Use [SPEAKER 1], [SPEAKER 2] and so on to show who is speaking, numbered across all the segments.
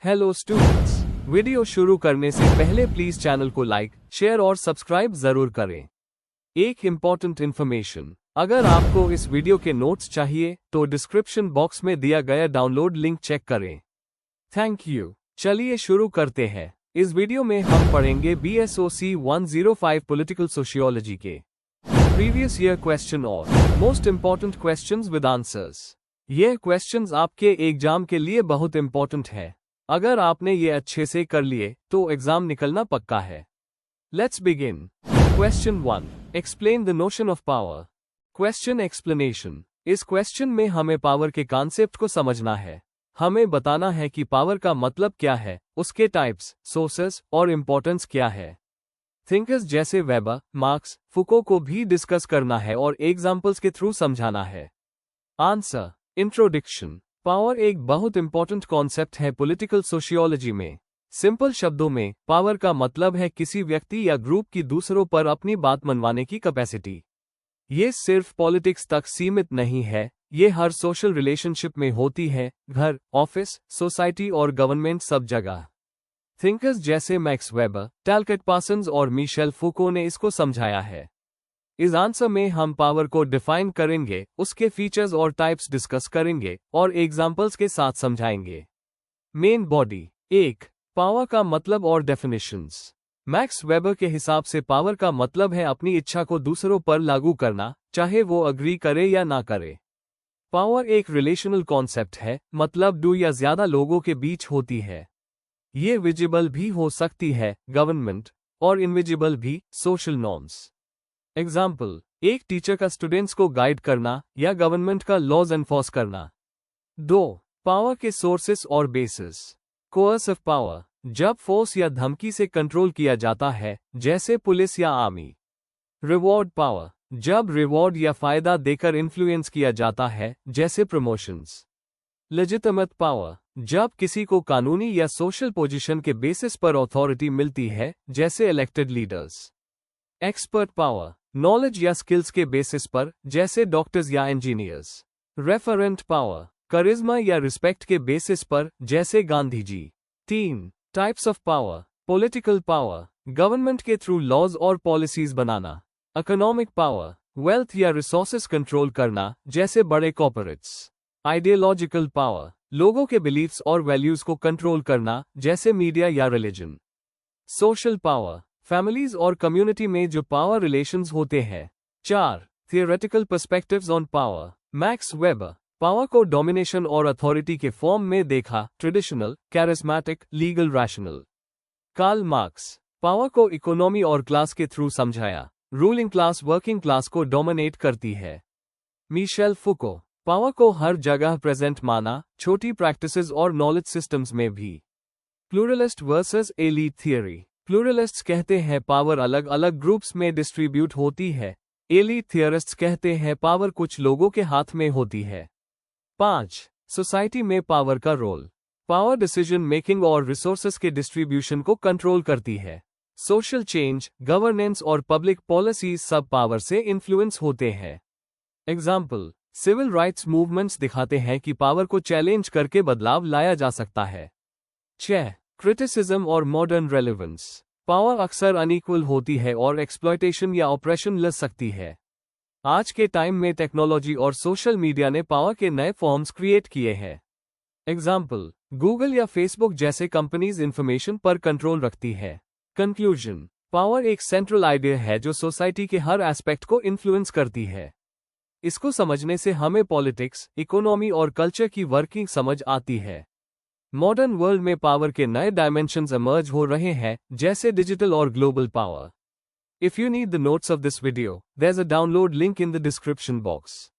[SPEAKER 1] Hello students, video शुरू करने से पहले प्लीज चैनल को लाइक, शेयर और सब्सक्राइब जरूर करें। एक इम्पॉर्टेंट इन्फॉर्मेशन, अगर आपको इस वीडियो के नोट्स चाहिए तो डिस्क्रिप्शन बॉक्स में दिया गया डाउनलोड लिंक चेक करें। Thank you. चलिए शुरू करते हैं। इस वीडियो में हम पढ़ेंगे BSOC 105 पॉलिटिकल सोशियोलॉजी के प्रीवियस ईयर क्वेश्चन और most important questions with answers. ये क्वेश्चंस आपके एग्जाम के लिए बहुत इम्पॉर्टेंट है। अगर आपने ये अच्छे से कर लिए तो एग्जाम निकलना पक्का है। Let's begin. Question 1, explain the notion of power. Question explanation. इस क्वेश्चन में हमें पावर के कॉन्सेप्ट को समझना है। हमें बताना है कि पावर का मतलब क्या है, उसके टाइप्स, सोर्सेस और इम्पोर्टेंस क्या है। थिंकर्स जैसे वेबर, मार्क्स, फुको को भी डिस्कस करना है और एग्जाम्पल्स के थ्रू समझाना है। आंसर। इंट्रोडक्शन। पावर एक बहुत इंपॉर्टेंट कॉन्सेप्ट है पॉलिटिकल सोशियोलॉजी में। सिंपल शब्दों में पावर का मतलब है किसी व्यक्ति या ग्रुप की दूसरों पर अपनी बात मनवाने की कैपेसिटी। ये सिर्फ पॉलिटिक्स तक सीमित नहीं है, ये हर सोशल रिलेशनशिप में होती है, घर, ऑफिस, सोसाइटी और गवर्नमेंट, सब जगह। थिंकर्स जैसे मैक्स वेबर, टैलकेट पार्सन्स और मिशेल फुको ने इसको समझाया है। इस आंसर में हम पावर को डिफाइन करेंगे, उसके फीचर्स और टाइप्स डिस्कस करेंगे और एग्जाम्पल्स के साथ समझाएंगे। Main body. 1. पावर का मतलब और डेफिनेशंस। मैक्स वेबर के हिसाब से पावर का मतलब है अपनी इच्छा को दूसरों पर लागू करना, चाहे वो अग्री करे या ना करे। पावर एक रिलेशनल कॉन्सेप्ट है, मतलब दो या ज्यादा लोगों के बीच होती है। ये विजिबल भी हो सकती है, गवर्नमेंट, और इनविजिबल भी, सोशल नॉर्म्स। एग्जाम्पल, एक टीचर का स्टूडेंट्स को गाइड करना या गवर्नमेंट का लॉज एनफोर्स करना। 2. पावर के सोर्सेस और बेसिस। कोअर्सिव पावर, जब फोर्स या धमकी से कंट्रोल किया जाता है, जैसे पुलिस या आर्मी। रिवॉर्ड पावर, जब रिवॉर्ड या फायदा देकर इन्फ्लुएंस किया जाता है, जैसे प्रमोशंस। लेजिटिमेट पावर, जब किसी को कानूनी या सोशल पोजीशन के बेसिस पर अथॉरिटी मिलती है, जैसे elected leaders. Expert power, knowledge या स्किल्स के बेसिस पर, जैसे डॉक्टर्स या इंजीनियर्स। रेफरेंट पावर, करिश्मा या रिस्पेक्ट के बेसिस पर, जैसे Gandhi ji. 3. Types of power. Political power, government के थ्रू लॉज और पॉलिसीज बनाना। इकोनॉमिक पावर, वेल्थ या रिसोर्सेस कंट्रोल करना, जैसे बड़े कॉर्पोरेट्स। आइडियोलॉजिकल पावर, लोगों के बिलीफ्स और वैल्यूज को कंट्रोल करना, जैसे मीडिया या रिलीजन। सोशल पावर, फैमिलीज और कम्युनिटी में जो पावर रिलेशंस होते हैं। 4. Theoretical perspectives on power. Max Weber, power को डोमिनेशन और अथॉरिटी के फॉर्म में देखा, traditional, charismatic, legal, rational. Karl Marx, power को इकोनॉमी और क्लास के थ्रू समझाया, रूलिंग क्लास वर्किंग क्लास को डोमिनेट करती है। मिशेल फुको, पावर को हर जगह प्रेजेंट माना, छोटी प्रैक्टिसेस और नॉलेज सिस्टम्स में भी। Pluralist versus elite theory. Pluralists कहते हैं पावर अलग अलग ग्रुप्स में डिस्ट्रीब्यूट होती है। एलीट थियरिस्ट्स कहते हैं पावर कुछ लोगों के हाथ में होती है। 5. सोसाइटी में पावर का रोल। पावर डिसीजन मेकिंग और रिसोर्सेस के डिस्ट्रीब्यूशन को कंट्रोल करती है। सोशल चेंज, गवर्नेंस और पब्लिक पॉलिसी सब पावर से इन्फ्लुएंस होते हैं। एग्जाम्पल, सिविल राइट्स मूवमेंट्स दिखाते हैं कि पावर को चैलेंज करके बदलाव लाया जा सकता है। 6. क्रिटिसिज्म और मॉडर्न रेलेवेंस। पावर अक्सर अनइक्वल होती है और एक्सप्लॉयटेशन या ऑपरेशन लग सकती है। आज के टाइम में टेक्नोलॉजी और सोशल मीडिया ने पावर के नए फॉर्म्स क्रिएट किए हैं। एग्जाम्पल, गूगल या फेसबुक जैसे कंपनीज इंफॉर्मेशन पर कंट्रोल रखती है। कंक्लूजन, पावर एक सेंट्रल आइडिया है जो सोसाइटी के हर एस्पेक्ट को इन्फ्लुएंस करती है। इसको समझने से हमें पॉलिटिक्स, इकोनॉमी और कल्चर की वर्किंग समझ आती है। मॉडर्न वर्ल्ड में पावर के नए डायमेंशंस इमर्ज हो रहे हैं, जैसे डिजिटल और global power. If you need the notes of this video, there is a download link in the description box.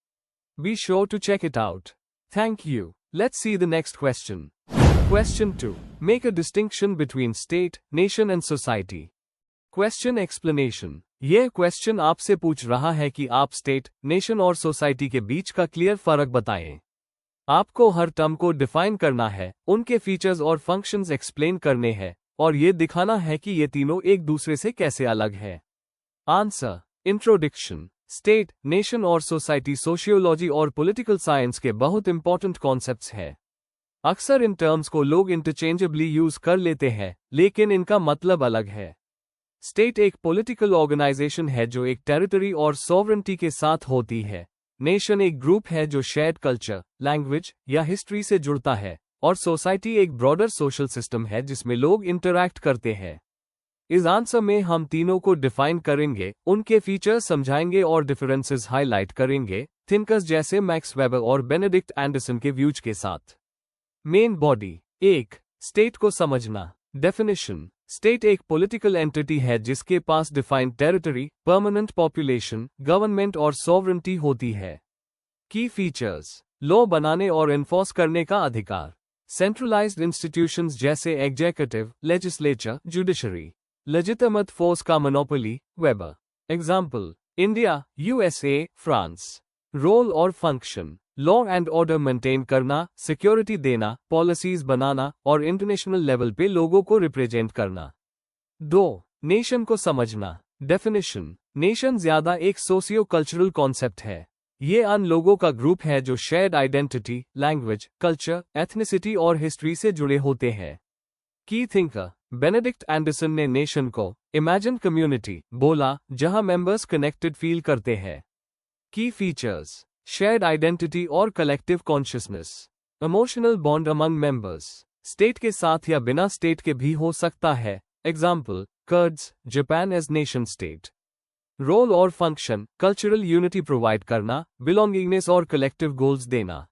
[SPEAKER 1] Be sure to check it out. Thank you. Let's see the next question. Question 2, make a distinction between state, nation and society. Question explanation. यह question आपसे पूछ रहा है कि आप state, nation और society के बीच का क्लियर फर्क बताएं। आपको हर टर्म को डिफाइन करना है, उनके फीचर्स और फंक्शंस एक्सप्लेन करने हैं, और ये दिखाना है कि ये तीनों एक दूसरे से कैसे अलग है। आंसर। इंट्रोडक्शन। स्टेट, नेशन और सोसाइटी सोशियोलॉजी और पॉलिटिकल साइंस के बहुत इंपॉर्टेंट कॉन्सेप्ट्स हैं। अक्सर इन टर्म्स को लोग इंटरचेंजेबली यूज कर लेते हैं, लेकिन इनका मतलब अलग है। स्टेट एक पॉलिटिकल ऑर्गेनाइजेशन है जो एक टेरिटरी और सॉवरेंटी के साथ होती है। नेशन एक ग्रुप है जो शेयर्ड कल्चर, लैंग्वेज या हिस्ट्री से जुड़ता है, और सोसाइटी एक ब्रॉडर सोशल सिस्टम है जिसमें लोग इंटरैक्ट करते हैं। इस आंसर में हम तीनों को डिफाइन करेंगे, उनके फीचर्स समझाएंगे और डिफरेंसेस हाईलाइट करेंगे, थिंकर्स जैसे मैक्स वेबर और बेनेडिक्ट एंडरसन के व्यूज के साथ। Main body. 1. स्टेट को समझना। डेफिनेशन। स्टेट एक पॉलिटिकल एंटिटी है जिसके पास defined territory, permanent population, government और सॉवरेंटी होती है। Key features. लॉ बनाने और एनफोर्स करने का अधिकार। सेंट्रलाइज्ड इंस्टीट्यूशंस जैसे executive, legislature, judiciary. Legitimate force का monopoly, Weber. Example, India, USA, France. Role और function. Law and order maintain करना, सिक्योरिटी देना, पॉलिसीज बनाना और इंटरनेशनल लेवल पे लोगों को रिप्रेजेंट करना। 2. नेशन को समझना। डेफिनेशन। नेशन ज्यादा एक सोशियो कल्चरल कॉन्सेप्ट है। ये अन लोगों का ग्रुप है जो shared identity, language, culture, ethnicity और हिस्ट्री से जुड़े होते हैं। की थिंकर। बेनेडिक्ट एंडरसन ने नेशन को इमेजिन कम्युनिटी बोला जहां मेंबर्स कनेक्टेड फील करते हैं। की फीचर्स। शेयर्ड आइडेंटिटी और collective consciousness. Emotional bond among members. State के साथ या बिना स्टेट के भी हो सकता है। Example, Kurds, Japan as nation state. Role और फंक्शन। कल्चरल यूनिटी प्रोवाइड करना, बिलोंगिंगनेस और कलेक्टिव गोल्स देना।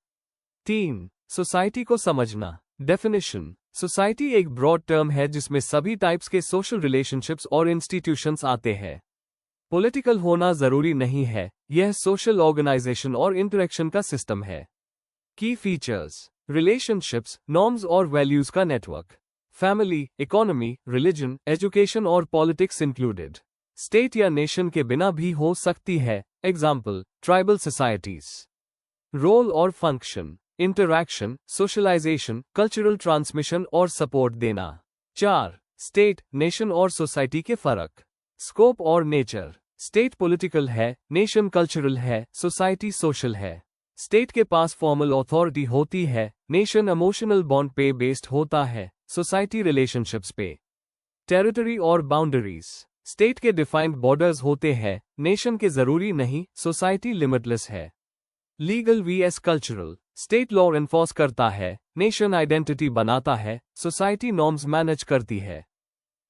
[SPEAKER 1] 3. सोसाइटी को समझना। डेफिनेशन। सोसाइटी एक ब्रॉड टर्म है जिसमें सभी टाइप्स के सोशल रिलेशनशिप्स और इंस्टीट्यूशंस आते हैं। पॉलिटिकल होना जरूरी नहीं है, यह सोशल ऑर्गेनाइजेशन और इंटरेक्शन का सिस्टम है। Key features. रिलेशनशिप्स, नॉर्म्स और वैल्यूज का network. Family, economy, religion, education और पॉलिटिक्स इंक्लूडेड। स्टेट या नेशन के बिना भी हो सकती है। Example, tribal societies. रोल और function. Interaction, socialisation, cultural transmission और सपोर्ट देना। 4. स्टेट, नेशन और सोसाइटी के फर्क। स्कोप और नेचर। स्टेट पॉलिटिकल है, नेशन कल्चरल है, सोसाइटी सोशल है। स्टेट के पास फॉर्मल अथॉरिटी होती है, नेशन इमोशनल बॉन्ड पे बेस्ड होता है, सोसाइटी रिलेशनशिप्स पे। टेरिटरी और बाउंड्रीज। स्टेट के डिफाइंड बॉर्डर्स होते हैं, नेशन के जरूरी नहीं, सोसाइटी लिमिटलेस है। Legal V S cultural. State law enforce करता है, नेशन आइडेंटिटी बनाता है, सोसाइटी नॉर्म्स मैनेज करती है।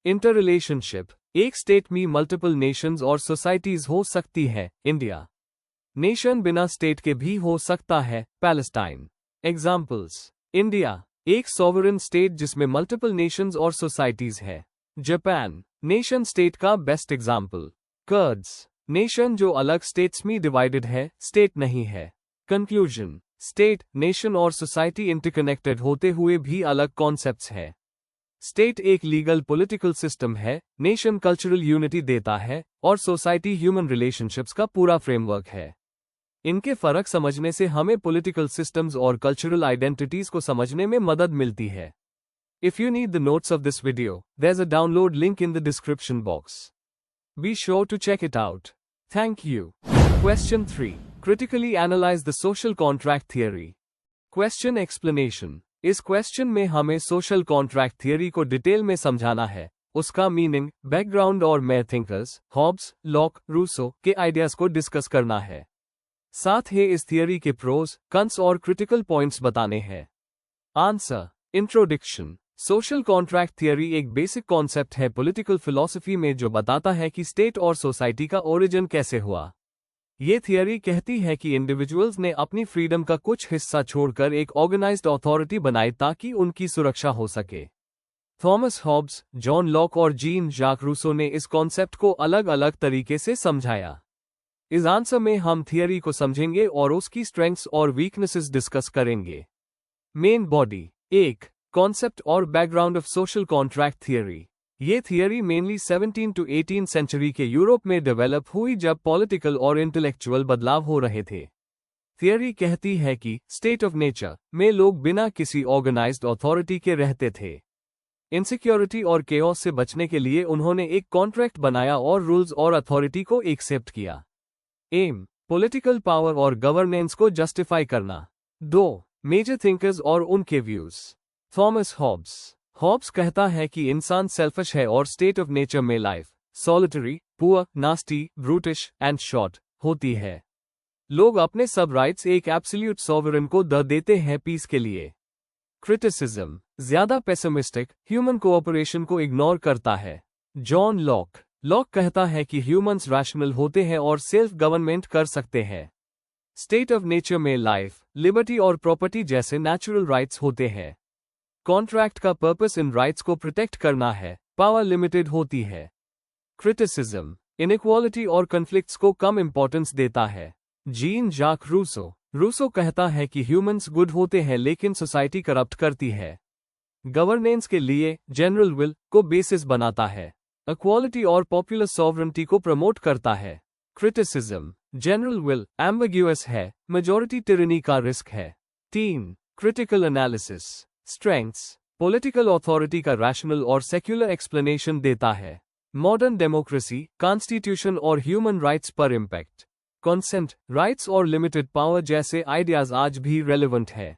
[SPEAKER 1] Inter relationship. एक स्टेट में मल्टीपल नेशंस और सोसाइटीज हो सकती है। इंडिया। नेशन बिना स्टेट के भी हो सकता है। पैलेस्टाइन। एग्जाम्पल्स, इंडिया एक सॉवरेन स्टेट जिसमें मल्टीपल नेशंस और सोसाइटीज है। जापान नेशन स्टेट का बेस्ट एग्जाम्पल। कर्ड्स नेशन जो अलग स्टेट्स में डिवाइडेड है, स्टेट नहीं है। कंक्लूजन। स्टेट, नेशन और सोसाइटी इंटरकनेक्टेड होते हुए भी अलग कॉन्सेप्ट्स है। स्टेट एक लीगल पॉलिटिकल सिस्टम है, नेशन कल्चरल यूनिटी देता है और सोसाइटी ह्यूमन रिलेशनशिप्स का पूरा फ्रेमवर्क है। इनके फर्क समझने से हमें पॉलिटिकल सिस्टम्स और कल्चरल आइडेंटिटीज को समझने में मदद मिलती है। If you need the notes of this video, there's a download link in the description box. Be sure to check it out. Thank you. Question 3. Critically analyze the social contract theory. Question explanation. इस question में हमें social contract theory को detail में समझाना है, उसका meaning, background और main thinkers, Hobbes, Locke, Rousseau के आइडियाज को डिस्कस करना है। साथ ही इस थियरी के प्रोज, कॉन्स और क्रिटिकल पॉइंट्स बताने हैं। Answer. Introduction. Social contract theory एक बेसिक कॉन्सेप्ट है पॉलिटिकल फिलॉसफी में जो बताता है कि स्टेट और सोसाइटी का ओरिजिन कैसे हुआ। ये थियरी कहती है कि इंडिविजुअल्स ने अपनी फ्रीडम का कुछ हिस्सा छोड़कर एक ऑर्गेनाइज्ड अथॉरिटी बनाई ताकि उनकी सुरक्षा हो सके। थॉमस हॉब्स, जॉन लॉक और जीन जाक रूसो ने इस कॉन्सेप्ट को अलग अलग तरीके से समझाया। इस आंसर में हम थियरी को समझेंगे और उसकी स्ट्रेंथ्स और वीकनेसेस डिस्कस करेंगे। Main body. 1. कॉन्सेप्ट और background of social contract theory. ये थियरी मेनली 17 to 18 सेंचुरी के यूरोप में डेवलप हुई जब पॉलिटिकल और इंटेलेक्चुअल बदलाव हो रहे थे। थियरी कहती है कि स्टेट ऑफ नेचर में लोग बिना किसी ऑर्गेनाइज्ड अथॉरिटी के रहते थे। इनसिक्योरिटी और केओस से बचने के लिए उन्होंने एक कॉन्ट्रैक्ट बनाया और रूल्स और अथॉरिटी को एक्सेप्ट किया। एम, पॉलिटिकल पावर और गवर्नेंस को जस्टिफाई करना। 2. मेजर थिंकर्स और उनके व्यूज। Thomas Hobbes. हॉब्स कहता है कि इंसान सेल्फिश है और स्टेट ऑफ नेचर में life solitary, poor, nasty, brutish and short होती है। लोग अपने सब राइट्स एक एब्सोल्यूट सॉवरेन को दे देते हैं पीस के लिए। क्रिटिसिज्म। ज्यादा पेसिमिस्टिक, ह्यूमन कोऑपरेशन को इग्नोर करता है। John Locke. लॉक कहता है कि ह्यूमंस रैशनल होते हैं और सेल्फ गवर्नमेंट कर सकते हैं। स्टेट ऑफ नेचर में लाइफ, लिबर्टी और प्रॉपर्टी जैसे नेचुरल राइट्स होते हैं। कॉन्ट्रैक्ट का पर्पस इन राइट्स को प्रोटेक्ट करना है, पावर लिमिटेड होती है। क्रिटिसिज्म। इनइक्वालिटी और कन्फ्लिक्ट्स को कम इंपॉर्टेंस देता है। जीन जाक रूसो। रूसो कहता है कि ह्यूमंस गुड होते हैं लेकिन सोसाइटी करप्ट करती है। गवर्नेंस के लिए जनरल विल को बेसिस बनाता है। इक्वालिटी और पॉपुलर सॉवरेंटी को प्रमोट करता है। क्रिटिसिज्म। जनरल विल एम्बिग्यूअस है, मेजॉरिटी टिरनी का रिस्क है। 3. Critical analysis. Strengths. Political authority का रैशनल और सेक्युलर एक्सप्लेनेशन देता है। मॉडर्न डेमोक्रेसी, कॉन्स्टिट्यूशन और ह्यूमन राइट्स पर इम्पैक्ट। कंसेंट, राइट्स और लिमिटेड पावर जैसे आइडियाज आज भी रेलेवेंट है।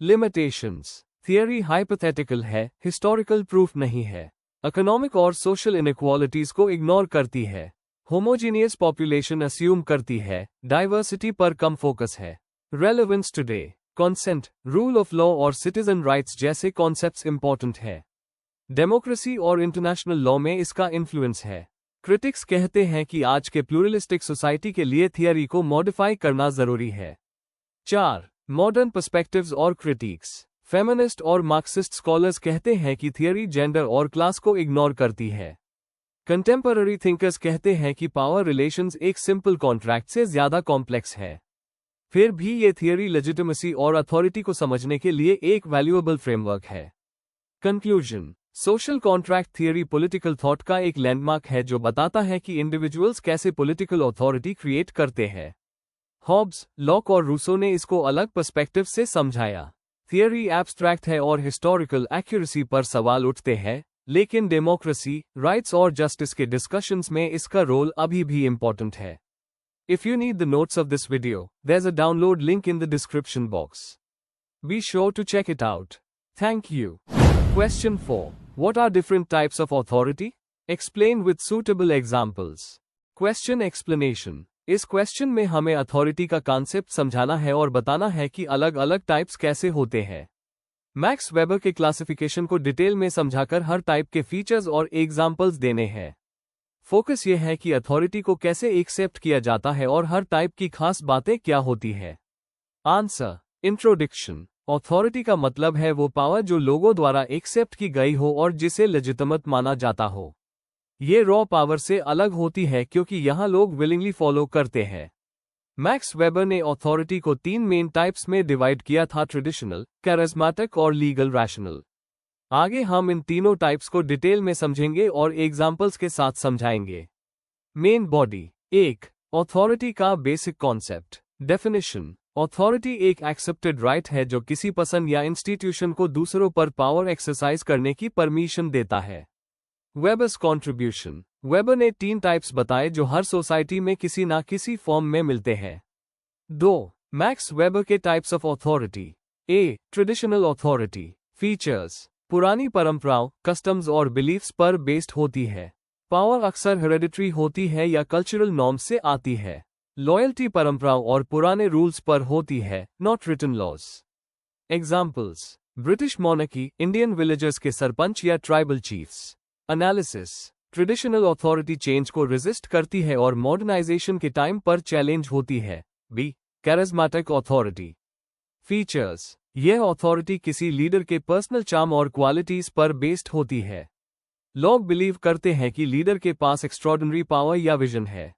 [SPEAKER 1] लिमिटेशंस। थियरी हाइपोथेटिकल है, हिस्टोरिकल प्रूफ नहीं है। इकोनॉमिक और सोशल इनइक्वालिटीज को इग्नोर करती है। होमोजीनियस पॉपुलेशन अस्यूम करती है, डाइवर्सिटी पर कम फोकस है। Relevance today. Consent, rule of law और सिटीजन राइट्स जैसे कॉन्सेप्ट्स इंपॉर्टेंट है। डेमोक्रेसी और इंटरनेशनल लॉ में इसका इन्फ्लुएंस है। क्रिटिक्स कहते हैं कि आज के प्लूरलिस्टिक सोसाइटी के लिए थियरी को मॉडिफाई करना जरूरी है। 4. मॉडर्न पर्सपेक्टिव्स और क्रिटिक्स। फेमिनिस्ट और मार्क्सिस्ट स्कॉलर्स कहते हैं कि थियरी जेंडर और क्लास को इग्नोर करती है। कंटेम्पररी थिंकर्स कहते हैं कि पावर रिलेशंस एक सिंपल कॉन्ट्रैक्ट से ज्यादा कॉम्प्लेक्स है। फिर भी ये थियरी लेजिटिमेसी और अथॉरिटी को समझने के लिए एक वैल्यूएबल फ्रेमवर्क है। Conclusion. Social contract theory political thought का एक लैंडमार्क है जो बताता है कि इंडिविजुअल्स कैसे पॉलिटिकल अथॉरिटी क्रिएट करते हैं। हॉब्स, लॉक और रूसो ने इसको अलग पर्सपेक्टिव से समझाया। थियरी एब्स्ट्रैक्ट है और हिस्टोरिकल एक्यूरेसी पर सवाल उठते हैं, लेकिन डेमोक्रेसी, राइट्स और जस्टिस के डिस्कशंस में इसका रोल अभी भी इम्पोर्टेंट है। If you need the notes of this video, there's a download link in the description box. Be sure to check it out. Thank you. Question 4. What are different types of authority? Explain with suitable examples. Question explanation. इस question में हमें authority का concept समझाना है और बताना है कि अलग अलग टाइप्स कैसे होते हैं। मैक्स वेबर के क्लासिफिकेशन को डिटेल में समझाकर हर टाइप के फीचर्स और एग्जाम्पल्स देने हैं। फोकस यह है कि अथॉरिटी को कैसे एक्सेप्ट किया जाता है और हर टाइप की खास बातें क्या होती है। आंसर। इंट्रोडक्शन। अथॉरिटी का मतलब है वो पावर जो लोगों द्वारा एक्सेप्ट की गई हो और जिसे लेजिटिमेट माना जाता हो। ये रॉ पावर से अलग होती है क्योंकि यहाँ लोग विलिंगली फॉलो करते हैं। मैक्स वेबर ने अथॉरिटी को 3 मेन टाइप्स में डिवाइड किया था, ट्रेडिशनल, कैरिज्मेटिक और लीगल रैशनल। आगे हम इन तीनों टाइप्स को डिटेल में समझेंगे और एग्जाम्पल्स के साथ समझाएंगे। Main body. 1. अथॉरिटी का बेसिक कॉन्सेप्ट। डेफिनेशन। अथॉरिटी एक एक्सेप्टेड राइट है जो किसी पर्सन या इंस्टीट्यूशन को दूसरों पर पावर एक्सरसाइज करने की परमिशन देता है। Weber's contribution. वेबर ने 3 टाइप्स बताए जो हर सोसाइटी में किसी ना किसी फॉर्म में मिलते हैं। 2. मैक्स वेबर के types of authority. A. Traditional authority. Features. पुरानी परंपराओं, कस्टम्स और बिलीफ्स पर बेस्ड होती है। पावर अक्सर हेरेडिटरी होती है या कल्चरल नॉर्म्स से आती है। लॉयल्टी परंपराओं और पुराने रूल्स पर होती है, not written laws. Examples. British monarchy, Indian villagers के सरपंच या tribal chiefs. Analysis. Traditional authority change को रेजिस्ट करती है और मॉडर्नाइजेशन के टाइम पर चैलेंज होती है। बी. Charismatic authority. फीचर्स। यह अथॉरिटी किसी लीडर के पर्सनल चार्म और क्वालिटीज पर बेस्ड होती है। लोग बिलीव करते हैं कि लीडर के पास एक्स्ट्रॉर्डिनरी पावर या विजन है।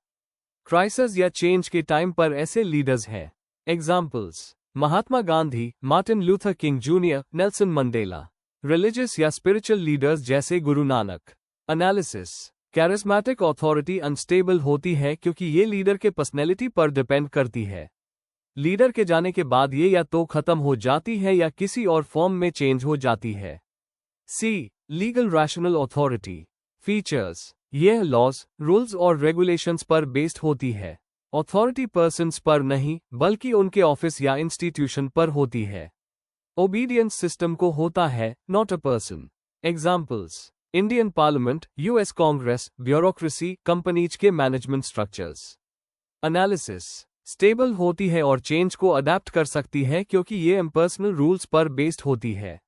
[SPEAKER 1] क्राइसिस या चेंज के टाइम पर ऐसे लीडर्स हैं। Examples. Mahatma Gandhi, Martin Luther King junior, Nelson Mandela. Religious या स्पिरिचुअल लीडर्स जैसे Guru Nanak. Analysis. Charismatic authority unstable होती है क्योंकि ये लीडर के पर्सनैलिटी पर डिपेंड करती है। लीडर के जाने के बाद ये या तो खत्म हो जाती है या किसी और फॉर्म में चेंज हो जाती है। C. Legal rational authority. Features. यह लॉज, रूल्स और रेगुलेशंस पर बेस्ड होती है। अथॉरिटी पर्सन्स पर नहीं बल्कि उनके ऑफिस या इंस्टीट्यूशन पर होती है। ओबीडियंस सिस्टम को होता है, not a person. Examples: Indian parliament, US Congress, bureaucracy, companies के मैनेजमेंट स्ट्रक्चर्स। एनालिसिस: स्टेबल होती है और चेंज को अडेप्ट कर सकती है क्योंकि ये इम्पर्सनल रूल्स पर बेस्ड होती है।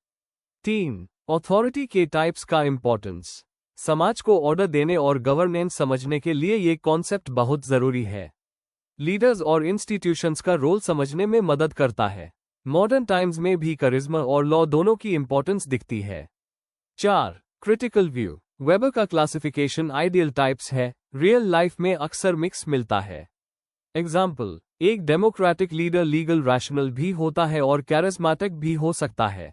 [SPEAKER 1] 3. अथॉरिटी के टाइप्स का इंपॉर्टेंस। समाज को ऑर्डर देने और गवर्नेंस समझने के लिए ये कॉन्सेप्ट बहुत जरूरी है। लीडर्स और इंस्टीट्यूशंस का रोल समझने में मदद करता है। मॉडर्न टाइम्स में भी करिश्मा और लॉ दोनों की इंपॉर्टेंस दिखती है। 4. Critical view. वेबर का क्लासिफिकेशन आइडियल टाइप्स है, रियल लाइफ में अक्सर मिक्स मिलता है। एग्जाम्पल: एक डेमोक्रेटिक लीडर लीगल रैशनल भी होता है और कैरिस्मेटिक भी हो सकता है।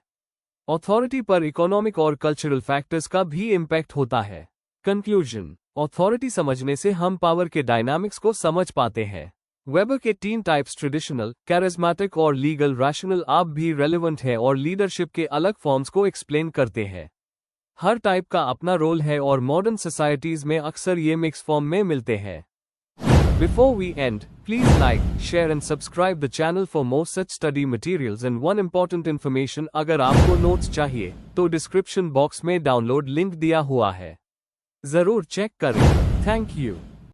[SPEAKER 1] अथॉरिटी पर इकोनॉमिक और कल्चरल फैक्टर्स का भी इम्पैक्ट होता है। कंक्लूजन: अथॉरिटी समझने से हम पावर के डायनामिक्स को समझ पाते हैं। वेबर के 3 टाइप्स ट्रेडिशनल, कैरिस्मेटिक और लीगल रैशनल अब भी रेलेवेंट है और लीडरशिप के अलग फॉर्म्स को एक्सप्लेन करते हैं। हर टाइप का अपना रोल है और मॉडर्न सोसाइटीज में अक्सर ये मिक्स फॉर्म में मिलते हैं। Before we end, please like, share and subscribe the channel for more such study materials and one important information अगर आपको नोट्स चाहिए तो डिस्क्रिप्शन बॉक्स में डाउनलोड लिंक दिया हुआ है, जरूर चेक करें। Thank you.